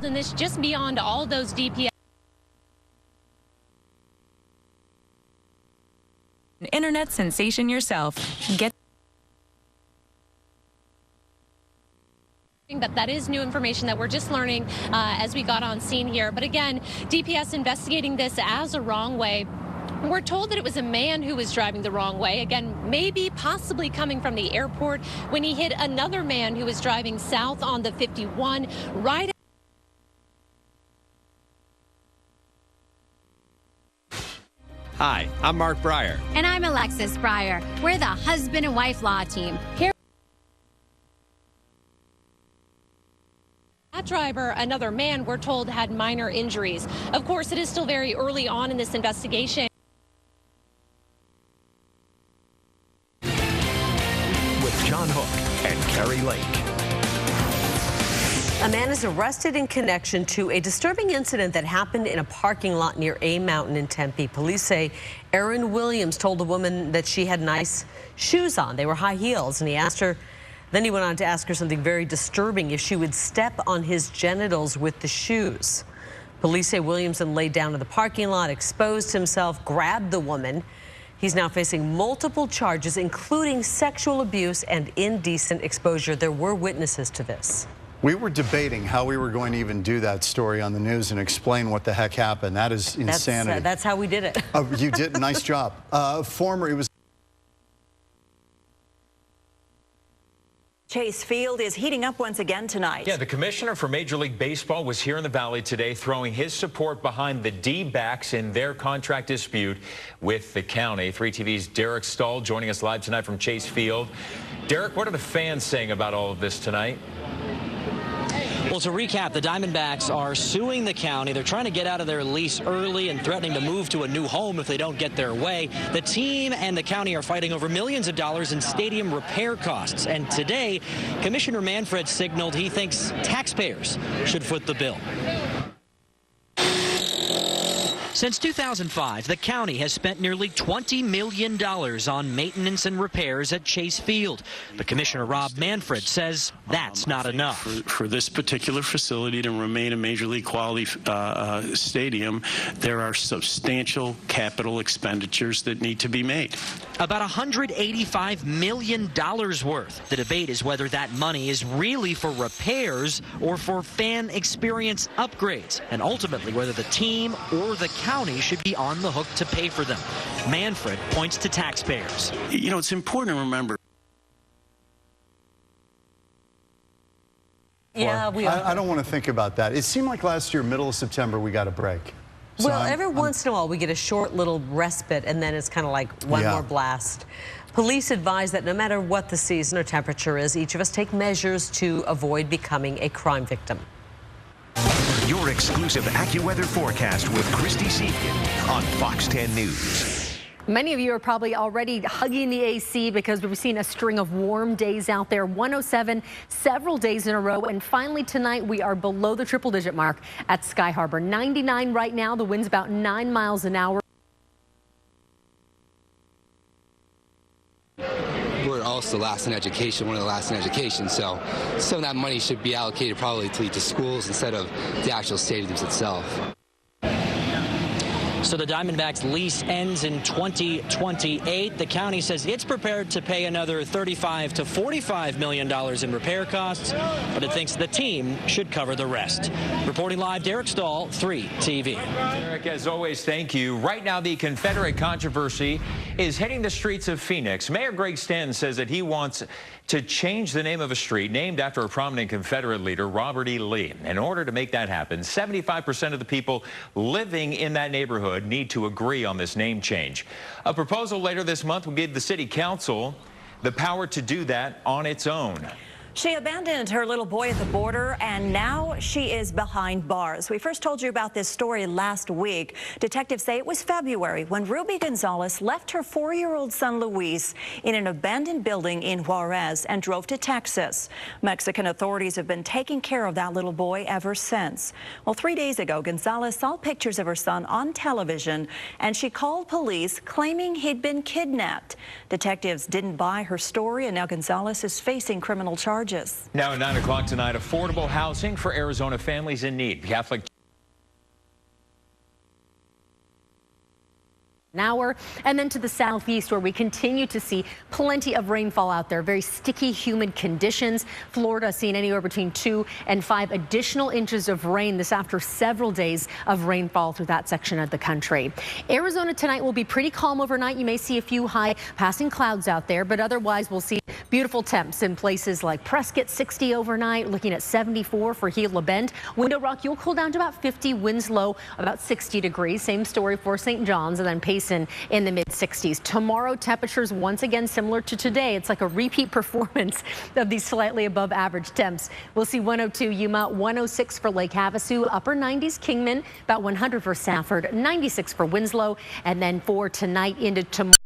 involved in this just beyond all those DPS. An internet sensation yourself. But that is new information that we're just learning as we got on scene here. But again, DPS investigating this as a wrong way. We're told that it was a man who was driving the wrong way. Again, maybe possibly coming from the airport when he hit another man who was driving south on the 51 right. Hi, I'm Mark Breyer. And I'm Alexis Breyer. We're the husband and wife law team. Here. That driver, another man, we're told had minor injuries. Of course, it is still very early on in this investigation. With John Hook and Carrie Lake. A man is arrested in connection to a disturbing incident that happened in a parking lot near A Mountain in Tempe. Police say Aaron Williams told the woman that she had nice shoes on. They were high heels, and then he went on to ask her something very disturbing, if she would step on his genitals with the shoes. Police say Williamson laid down in the parking lot, exposed himself, grabbed the woman. He's now facing multiple charges, including sexual abuse and indecent exposure. There were witnesses to this. We were debating how we were going to even do that story on the news and explain what the heck happened. That is insanity. That's how we did it. You did. Nice job. It was. Chase Field is heating up once again tonight. Yeah, the commissioner for Major League Baseball was here in the Valley today throwing his support behind the D-backs in their contract dispute with the county. 3TV's Derek Stahl joining us live tonight from Chase Field. Derek, what are the fans saying about all of this tonight? Well, to recap, the Diamondbacks are suing the county. They're trying to get out of their lease early and threatening to move to a new home if they don't get their way. The team and the county are fighting over millions of dollars in stadium repair costs. And today, Commissioner Manfred signaled he thinks taxpayers should foot the bill. Since 2005, the county has spent nearly $20 million on maintenance and repairs at Chase Field. But Commissioner Rob Manfred says that's not enough. For this particular facility to remain a major league quality stadium, there are substantial capital expenditures that need to be made. About $185 million worth. The debate is whether that money is really for repairs or for fan experience upgrades, and ultimately whether the team or the county should be on the hook to pay for them. Manfred points to taxpayers. You know, it's important to remember. Yeah, I don't want to think about that. It seemed like last year, middle of September, we got a break. So well, every once in a while we get a short little respite, and then it's kind of like one more blast. Police advise that no matter what the season or temperature is, each of us take measures to avoid becoming a crime victim. Your exclusive AccuWeather forecast with Christy Seekin on Fox 10 News. Many of you are probably already hugging the AC because we've seen a string of warm days out there. 107 several days in a row, and finally tonight we are below the triple-digit mark at Sky Harbor. 99 right now. The wind's about 9 miles an hour. We're also last in education, one of the last in education, so some of that money should be allocated probably to schools instead of the actual stadiums itself. So the Diamondbacks lease ends in 2028. The county says it's prepared to pay another $35 to $45 million in repair costs, but it thinks the team should cover the rest. Reporting live, Derek Stahl, 3TV. Derek, as always, thank you. Right now, the Confederate controversy is hitting the streets of Phoenix. Mayor Greg Stanton says that he wants to change the name of a street named after a prominent Confederate leader, Robert E. Lee. In order to make that happen, 75% of the people living in that neighborhood need to agree on this name change. A proposal later this month will give the city council the power to do that on its own. She abandoned her little boy at the border, and now she is behind bars. We first told you about this story last week. Detectives say it was February when Ruby Gonzalez left her 4-year-old son Luis in an abandoned building in Juarez and drove to Texas. Mexican authorities have been taking care of that little boy ever since. Well, 3 days ago, Gonzalez saw pictures of her son on television, and she called police claiming he'd been kidnapped. Detectives didn't buy her story, and now Gonzalez is facing criminal charges. charges. Now at 9 o'clock tonight, affordable housing for Arizona families in need. Catholic an hour, and then to the southeast where we continue to see plenty of rainfall out there. Very sticky, humid conditions. Florida seeing anywhere between 2 and 5 additional inches of rain this after several days of rainfall through that section of the country. Arizona tonight will be pretty calm overnight. You may see a few high passing clouds out there, but otherwise we'll see beautiful temps in places like Prescott, 60 overnight, looking at 74 for Gila Bend. Window Rock, you'll cool down to about 50, winds low about 60 degrees. Same story for St. John's, and then Payson in the mid 60s. Tomorrow, temperatures once again similar to today. It's like a repeat performance of these slightly above average temps. We'll see 102 Yuma, 106 for Lake Havasu, upper 90s Kingman, about 100 for Safford, 96 for Winslow, and then for tonight into tomorrow.